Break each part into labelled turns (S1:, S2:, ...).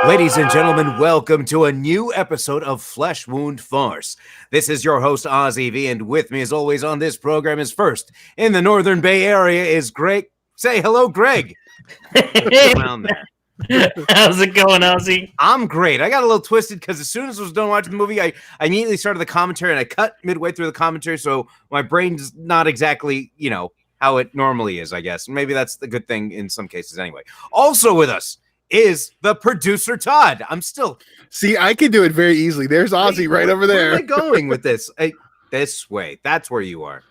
S1: Ladies and gentlemen, welcome to a new episode of Flesh Wound Farce. This is your host, Ozzy V, and with me as always on this program is first in the Northern Bay Area is Greg. Say hello, Greg. Around there.
S2: How's it going, Ozzy?
S1: I'm great. I got a little twisted because as soon as I was done watching the movie, I immediately started the commentary and I cut midway through the commentary, so my brain's not exactly, how it normally is, I guess. Maybe that's the good thing in some cases anyway. Also with us is the producer, Todd.
S3: See, I can do it very easily. There's Ozzy right over there.
S1: Where am I going with this? This way. That's where you are.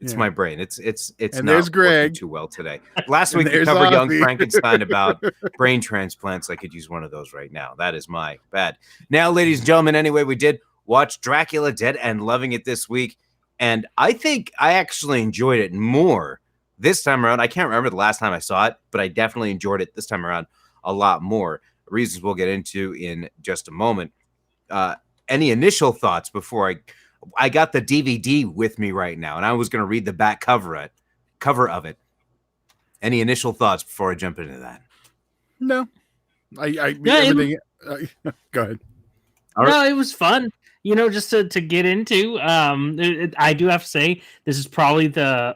S1: It's my brain. It's
S3: and
S1: not
S3: there's Greg.
S1: working too well today. Last week we covered Young Frankenstein about brain transplants. I could use one of those right now. That is my bad. Now, ladies and gentlemen, anyway, we did watch Dracula Dead and Loving It this week, and I think I actually enjoyed it more this time around. I can't remember the last time I saw it, but I definitely enjoyed it this time around a lot more. Reasons we'll get into in just a moment. Any initial thoughts before I got the DVD with me right now, and I was going to read the back cover of it. Any initial thoughts before I jump into that?
S3: No. Go ahead.
S2: No, it was fun. Just to get into. I do have to say this is probably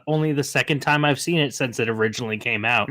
S2: only the second time I've seen it since it originally came out.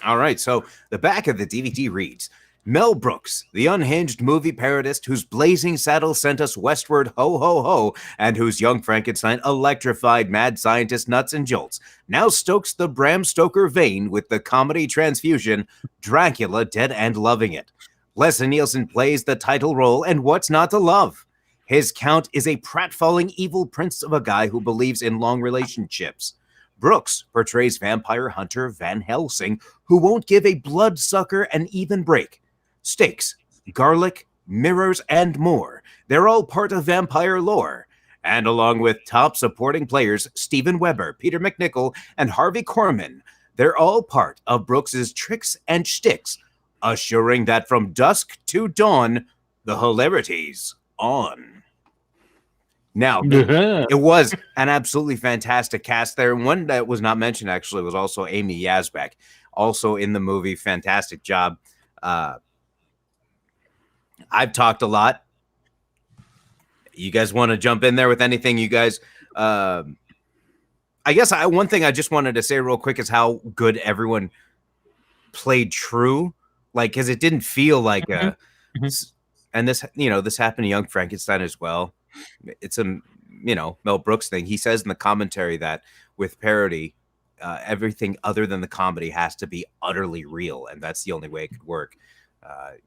S1: All right, so the back of the DVD reads, Mel Brooks, the unhinged movie parodist whose blazing saddle sent us westward ho ho ho, and whose Young Frankenstein electrified mad scientist nuts and jolts, now stokes the Bram Stoker vein with the comedy transfusion Dracula Dead and Loving It. Leslie Nielsen plays the title role, and what's not to love? His count is a pratfalling evil prince of a guy who believes in long relationships. Brooks portrays vampire hunter Van Helsing, who won't give a bloodsucker an even break. Steaks, garlic, mirrors, and more. They're all part of vampire lore. And along with top supporting players Steven Weber, Peter McNichol, and Harvey Korman, they're all part of Brooks's tricks and shticks, assuring that from dusk to dawn, the hilarity's on. Now, it was an absolutely fantastic cast there. And one that was not mentioned, actually, was also Amy Yazbek, also in the movie. Fantastic job. I've talked a lot. You guys want to jump in there with anything? You guys, I guess one thing I just wanted to say real quick is how good everyone played true. Like, because it didn't feel like and this, this happened to Young Frankenstein as well. It's a Mel Brooks thing. He says in the commentary that with parody, everything other than the comedy has to be utterly real, and that's the only way it could work. The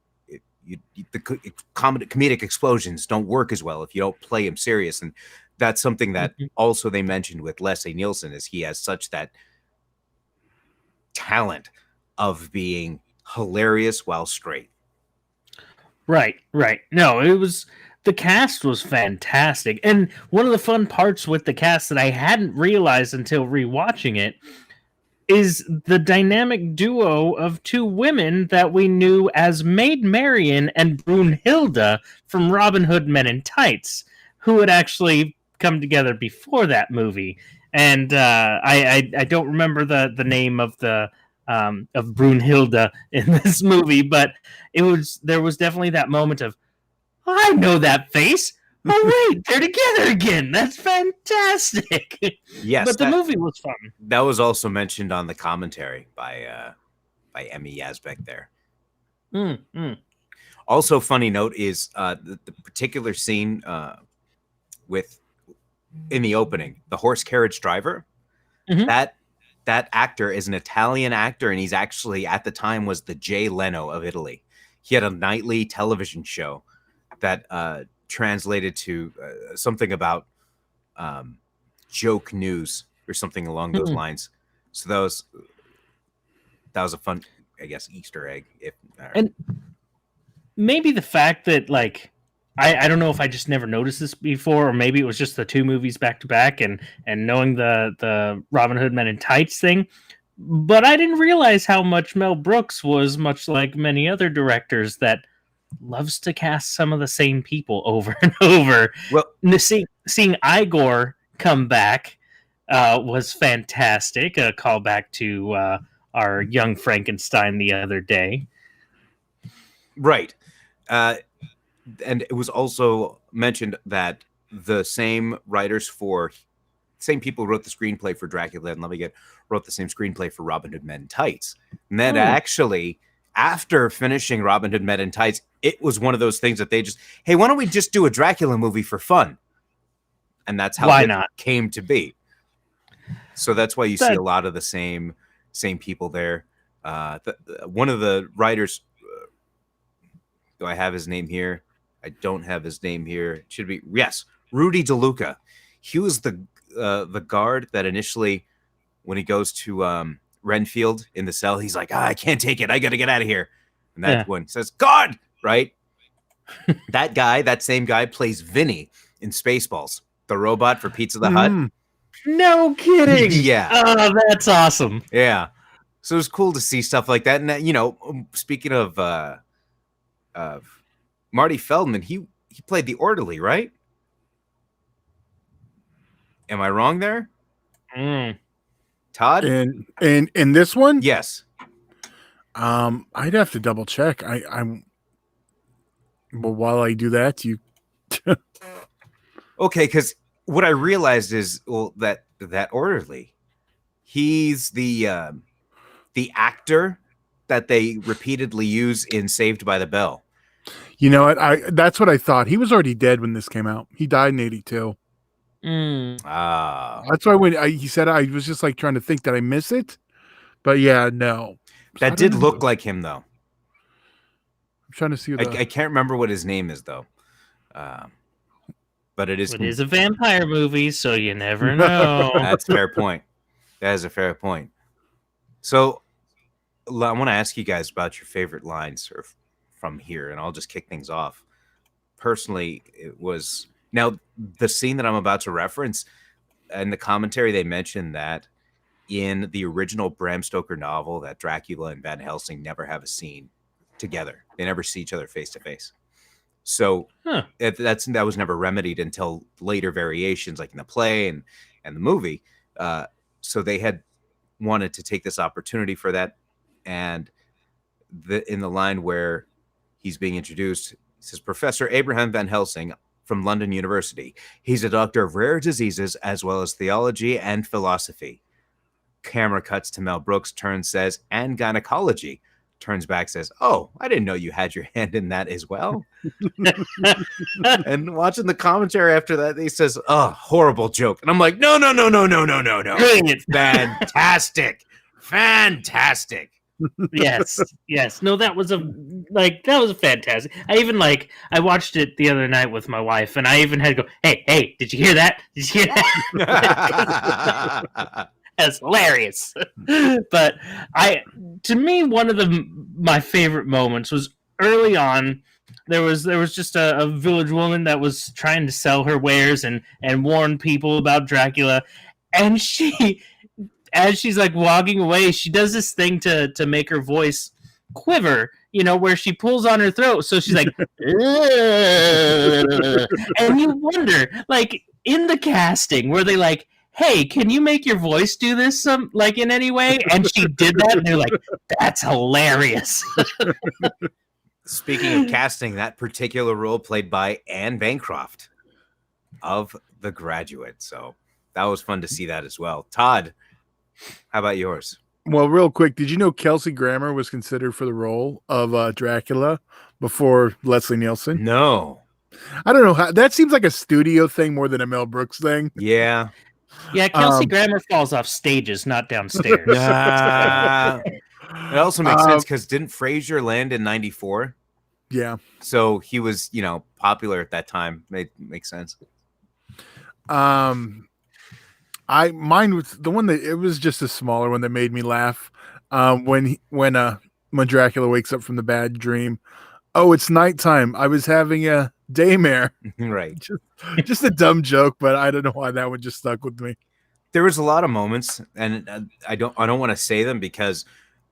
S1: comedic explosions don't work as well if you don't play him serious, and that's something that also they mentioned with Leslie Nielsen, is he has such that talent of being hilarious while straight.
S2: Right. No, the cast was fantastic. And one of the fun parts with the cast that I hadn't realized until rewatching it is the dynamic duo of two women that we knew as Maid Marian and Brunhilde from Robin Hood Men in Tights, who had actually come together before that movie. And I don't remember the name of of Brunhilde in this movie, but there was definitely that moment of, I know that face. Oh, wait, they're together again. That's fantastic.
S1: Yes,
S2: but the movie was fun.
S1: That was also mentioned on the commentary by Emmy Yazbek there. Also, funny note is the particular scene in the opening, the horse carriage driver. That actor is an Italian actor, and he's actually at the time was the Jay Leno of Italy. He had a nightly television show that translated to something about joke news or something along those lines. So that was a fun, I guess, Easter egg.
S2: And maybe the fact that, like, I don't know if I just never noticed this before, or maybe it was just the two movies back to back and knowing the Robin Hood Men in Tights thing. But I didn't realize how much Mel Brooks was much like many other directors that loves to cast some of the same people over and over. Well, seeing Igor come back was fantastic. A callback to our Young Frankenstein the other day.
S1: Right. Uh, and it was also mentioned that the same people who wrote the screenplay for Dracula and wrote the same screenplay for Robin Hood Men in Tights. And then actually, after finishing Robin Hood Men in Tights, it was one of those things that they just, hey, why don't we just do a Dracula movie for fun? And that's how it came to be. So that's why you see a lot of the same people there. One of the writers, do I have his name here? I don't have his name here. It should be, yes, Rudy DeLuca. He was the guard that initially, when he goes to Renfield in the cell, he's like, I can't take it. I got to get out of here. And that's when he says, God, right? That same guy plays Vinny in Spaceballs, the robot for Pizza the Hut.
S2: No kidding.
S1: Yeah.
S2: Oh, that's awesome.
S1: Yeah. So it was cool to see stuff like that. And, speaking of Marty Feldman, he played the orderly, right? Am I wrong there? Todd?
S3: In this one?
S1: Yes.
S3: I'd have to double check. Well, while I do that, you
S1: okay, because what I realized is that orderly, he's the actor that they repeatedly use in Saved by the Bell.
S3: You know what? That's what I thought. He was already dead when this came out. He died in 1982. That's why when he said, I was just like trying to think, did I miss it? But yeah, no.
S1: That did look like him, though.
S3: I'm trying to see.
S1: I can't remember what his name is, though. But it is.
S2: It is a vampire movie, so you never know.
S1: That's a fair point. That is a fair point. So I want to ask you guys about your favorite lines from here, and I'll just kick things off. Personally, it was now the scene that I'm about to reference. In the commentary, they mentioned that in the original Bram Stoker novel, that Dracula and Van Helsing never have a scene together. They never see each other face to face. So that was never remedied until later variations, like in the play and the movie. So they had wanted to take this opportunity for that. And in the line where he's being introduced, he says, Professor Abraham Van Helsing from London University. He's a doctor of rare diseases as well as theology and philosophy. Camera cuts to Mel Brooks, turns, says, and gynecology. Turns back, says, oh, I didn't know you had your hand in that as well. And watching the commentary after that, he says, oh, horrible joke. And I'm like, no. Fantastic. Fantastic.
S2: Yes. No, that was a fantastic. I watched it the other night with my wife, and I even had to go, hey, did you hear that? Did you hear that? That's hilarious. But to me, one of my favorite moments was early on. There was just a village woman that was trying to sell her wares and warn people about Dracula, and as she's like walking away, she does this thing to make her voice quiver, where she pulls on her throat. So she's like, and you wonder, like, in the casting, were they like, hey, can you make your voice do this in any way? And she did that, and they're like, that's hilarious.
S1: Speaking of casting, that particular role played by Anne Bancroft of The Graduate. So that was fun to see that as well. Todd, how about yours?
S3: Well, real quick, did you know Kelsey Grammer was considered for the role of Dracula before Leslie Nielsen?
S1: No.
S3: I don't know how. That seems like a studio thing more than a Mel Brooks thing.
S1: Yeah.
S2: Yeah, Kelsey Grammer falls off stages, not downstairs.
S1: It also makes sense because didn't Frasier land in 94?
S3: Yeah.
S1: So he was, popular at that time. Makes sense.
S3: Mine was the one that it was just a smaller one that made me laugh. When Dracula wakes up from the bad dream. Oh, it's nighttime. I was having a daymare.
S1: Right.
S3: Just a dumb joke, but I don't know why that one just stuck with me.
S1: There was a lot of moments, and I don't want to say them because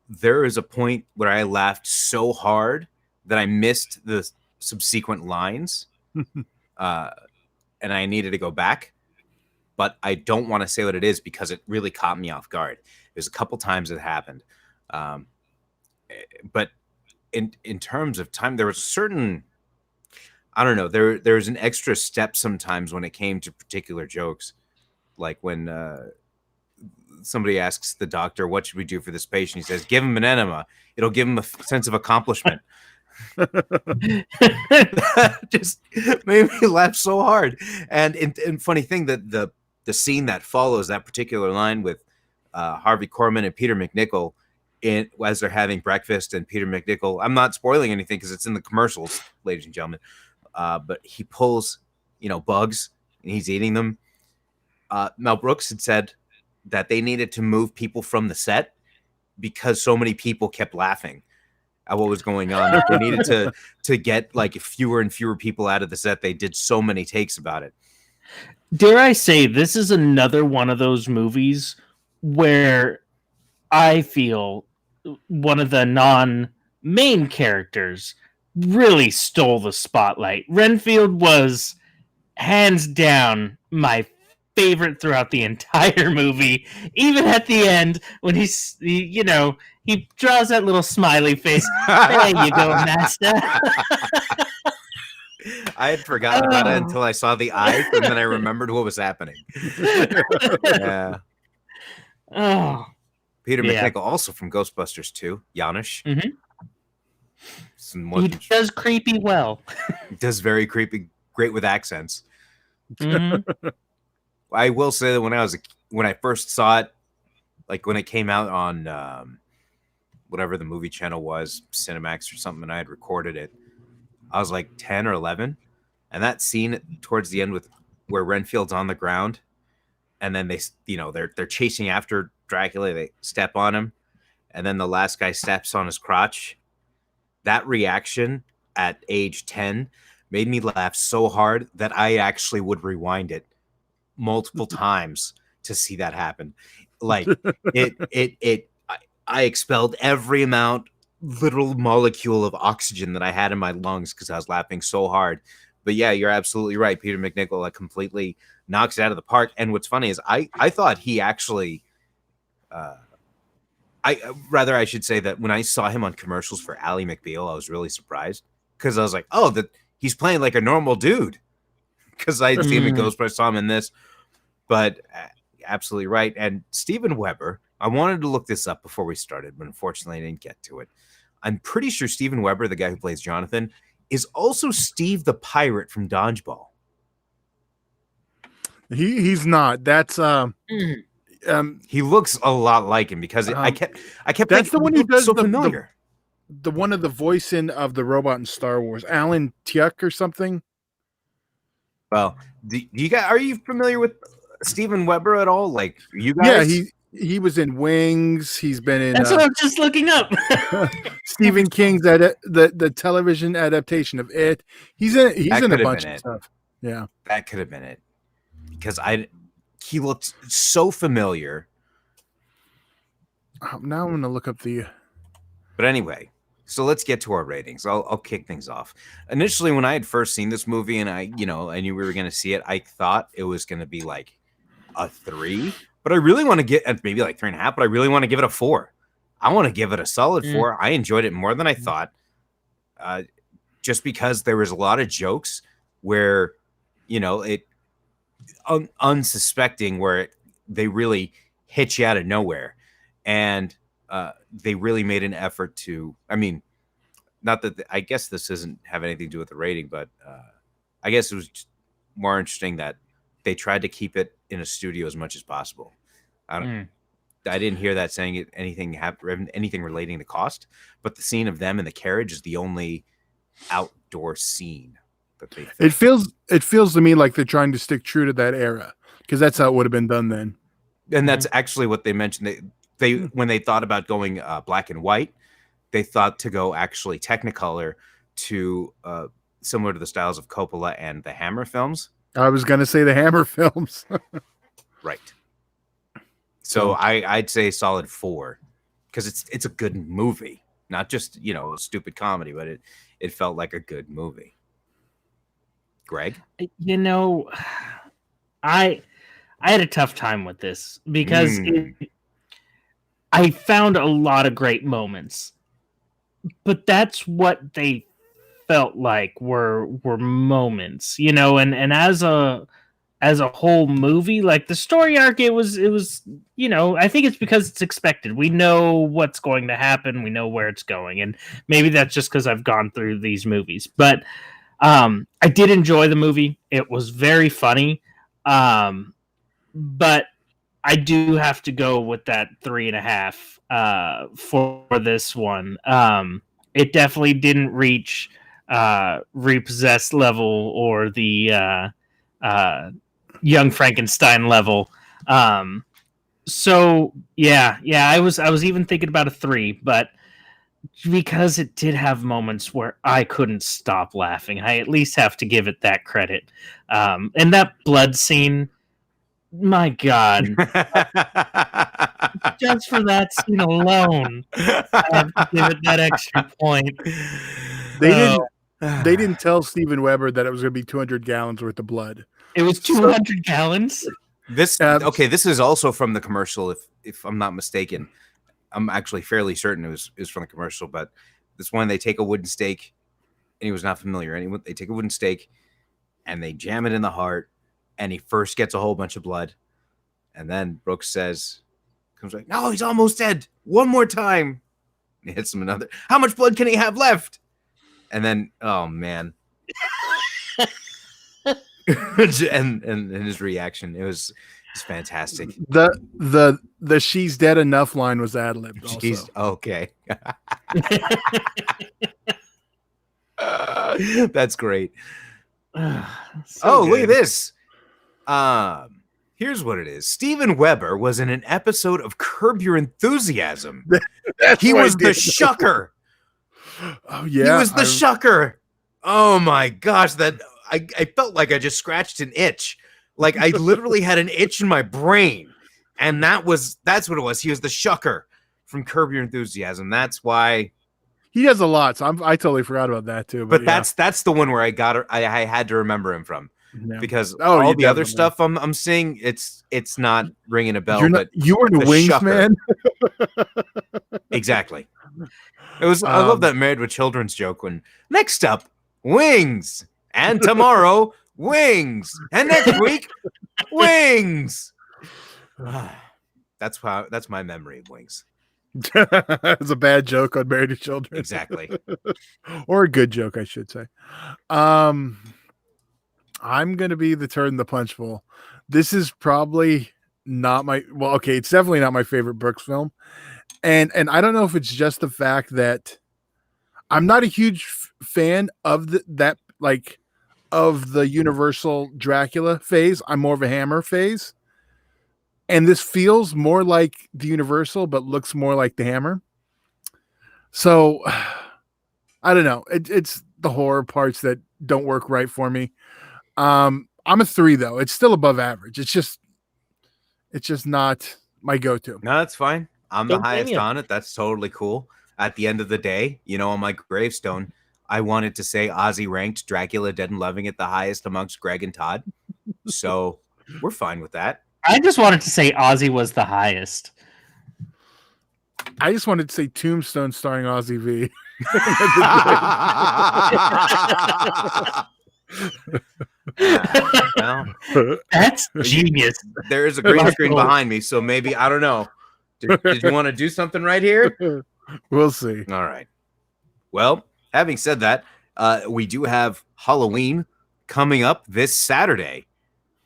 S1: there is a point where I laughed so hard that I missed the subsequent lines, and I needed to go back. But I don't want to say what it is because it really caught me off guard. There's a couple times it happened, but in terms of time, there was a certain, I don't know, there's an extra step sometimes when it came to particular jokes, like when somebody asks the doctor, "What should we do for this patient?" He says, "Give him an enema. It'll give him a sense of accomplishment." Just made me laugh so hard. And funny thing that the scene that follows that particular line with Harvey Korman and Peter McNichol as they're having breakfast, and Peter McNichol, I'm not spoiling anything because it's in the commercials, ladies and gentlemen, but he pulls, bugs and he's eating them. Mel Brooks had said that they needed to move people from the set because so many people kept laughing at what was going on. They needed to get like fewer and fewer people out of the set. They did so many takes about it.
S2: Dare I say, this is another one of those movies where I feel one of the non-main characters really stole the spotlight. Renfield was hands down my favorite throughout the entire movie. Even at the end, when he draws that little smiley face. There you go, master.
S1: I had forgotten about it until I saw the eye, and then I remembered what was happening. Yeah.
S2: Oh,
S1: Peter McNichol, also from Ghostbusters 2, Janusz.
S2: He does creepy well.
S1: He does very creepy, great with accents.
S2: Mm-hmm.
S1: I will say that when I first saw it, like when it came out on whatever the movie channel was, Cinemax or something, and I had recorded it, I was like 10 or 11, and that scene towards the end with where Renfield's on the ground, and then they're chasing after Dracula, they step on him, and then the last guy steps on his crotch. That reaction at age 10 made me laugh so hard that I actually would rewind it multiple times to see that happen. Like I expelled every literal molecule of oxygen that I had in my lungs because I was laughing so hard. But yeah, you're absolutely right. Peter McNichol completely knocks it out of the park. And what's funny is I thought he actually, I should say that when I saw him on commercials for Ally McBeal, I was really surprised because I was like, oh, he's playing like a normal dude. Because I had seen him in Ghostbusters, saw him in this. But absolutely right. And Steven Weber, I wanted to look this up before we started, but unfortunately I didn't get to it. I'm pretty sure Steven Weber, the guy who plays Jonathan, is also Steve the Pirate from Dodgeball.
S3: He's not. That's
S1: he looks a lot like him because I kept
S3: that's the one who does
S1: so familiar.
S3: The one of the voicing of the robot in Star Wars, Alan Tudyk or something.
S1: Well, are you familiar with Steven Weber at all? Like you guys?
S3: Yeah, he was in Wings. He's been in.
S2: That's what I'm just looking up.
S3: Stephen King's the television adaptation of It. He's in a bunch of stuff. Yeah,
S1: that could have been it because he looked so familiar.
S3: Now I'm going to look up the.
S1: But anyway, so let's get to our ratings. I'll kick things off. Initially, when I had first seen this movie and I knew we were going to see it, I thought it was going to be like a 3. But I really want to get maybe like 3.5, but I really want to give it a 4. I want to give it a solid 4. I enjoyed it more than I thought. Just because there was a lot of jokes where, it unsuspecting where they really hit you out of nowhere. And they really made an effort to, not that I guess this doesn't have anything to do with the rating, but I guess it was more interesting that they tried to keep it in a studio as much as possible. I didn't hear that saying anything relating to cost, but the scene of them in the carriage is the only outdoor scene that they filmed.
S3: It feels to me like they're trying to stick true to that era because that's how it would have been done then.
S1: And that's actually what they mentioned. They when they thought about going black and white, they thought to go actually Technicolor to similar to the styles of Coppola and the Hammer films.
S3: I was going to say the Hammer films.
S1: Right. So I'd say solid 4 because it's a good movie, not just, a stupid comedy, but it felt like a good movie. Greg?
S2: I had a tough time with this because I found a lot of great moments. but that's what they felt like were moments, you know, and as a whole movie, like the story arc, it was, you know, I think it's because it's expected. We know what's going to happen, we know where it's going, and maybe that's just because I've gone through these movies. But I did enjoy the movie. It was very funny. But I do have to go with that 3.5 for this one. It definitely didn't reach repossessed level or the Young Frankenstein level. So yeah, I was even thinking about a 3, but because it did have moments where I couldn't stop laughing, I at least have to give it that credit. And that blood scene, my God, just for that scene alone, I have to give it that extra point.
S3: They didn't tell Steven Weber that it was going to be 200 gallons worth of blood.
S2: It was 200 gallons.
S1: This is also from the commercial, if I'm not mistaken. I'm actually fairly certain it was from the commercial, but this one, they take a wooden stake, and he was not familiar. They take a wooden stake and they jam it in the heart, and he first gets a whole bunch of blood, and then Brooks comes like, no, he's almost dead. One more time. And he hits him another. How much blood can he have left? And then, oh man. and his reaction, it's fantastic.
S3: The she's dead enough line was ad-libbed also.
S1: Okay. That's great. Look at this. Here's what it is. Steven Weber was in an episode of Curb Your Enthusiasm. He was the shucker.
S3: Oh yeah.
S1: He was the shucker. Oh my gosh, I felt like I just scratched an itch. Like I literally had an itch in my brain. And that's what it was. He was the shucker from Curb Your Enthusiasm. That's why
S3: he does a lot. So I totally forgot about that too.
S1: But that's the one where I had to remember him from.
S3: Yeah.
S1: Because all the other stuff I'm seeing, it's not ringing a bell.
S3: You were the Wings
S1: shucker.
S3: Man.
S1: Exactly. It was. I love that Married with Children's joke. When next up, Wings, and tomorrow, Wings, and next week, Wings. That's my memory of Wings.
S3: It's a bad joke on Married with Children.
S1: Exactly.
S3: Or a good joke, I should say. I'm gonna be the turd in the punch bowl. This is probably not it's definitely not my favorite Brooks film. And I don't know if it's just the fact that I'm not a huge fan of of the Universal Dracula phase. I'm more of a Hammer phase. And this feels more like the Universal, but looks more like the Hammer. So I don't know. It's the horror parts that don't work right for me. I'm a 3 though. It's still above average. It's just not my go-to.
S1: No, that's fine. I'm the highest on it. That's totally cool. At the end of the day, on my gravestone, I wanted to say Ozzy ranked Dracula Dead and Loving It the highest amongst Greg and Todd. So we're fine with that.
S2: I just wanted to say Ozzy was the highest.
S3: I just wanted to say Tombstone starring Ozzy V.
S1: Well,
S2: that's genius.
S1: There is a green screen behind me, so maybe, I don't know. Did you want to do something right here?
S3: We'll see.
S1: All right. Well, having said that, we do have Halloween coming up this Saturday,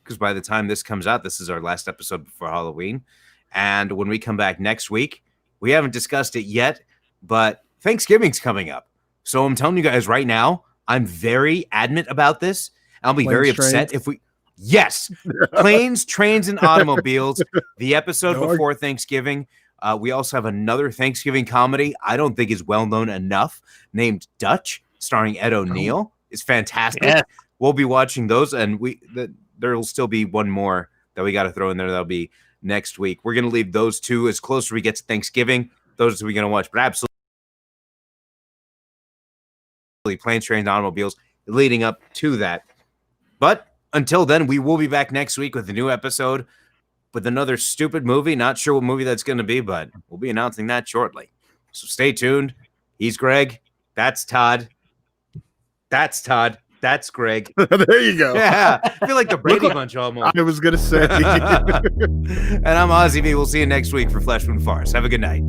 S1: because by the time this comes out, this is our last episode before Halloween. And when we come back next week, we haven't discussed it yet, but Thanksgiving's coming up. So I'm telling you guys right now, I'm very adamant about this. I'll be very upset if we... Yes, Planes, Trains, and Automobiles, the episode before Thanksgiving. We also have another Thanksgiving comedy I don't think is well-known enough, named Dutch, starring Ed O'Neill. It's fantastic. Yeah. We'll be watching those, and there'll still be one more that we got to throw in there. That'll be next week. We're going to leave those two as close as we get to Thanksgiving. Those are we're going to watch, but absolutely Planes, Trains, and Automobiles leading up to that. But until then, we will be back next week with a new episode with another stupid movie. Not sure what movie that's going to be, but we'll be announcing that shortly. So stay tuned. He's Greg. That's Todd. That's Todd. That's Greg.
S3: There you go.
S1: Yeah, I feel like the Brady Bunch almost.
S3: I was gonna say.
S1: And I'm Ozzy V. We'll see you next week for Flesh Wound Farce. Have a good night.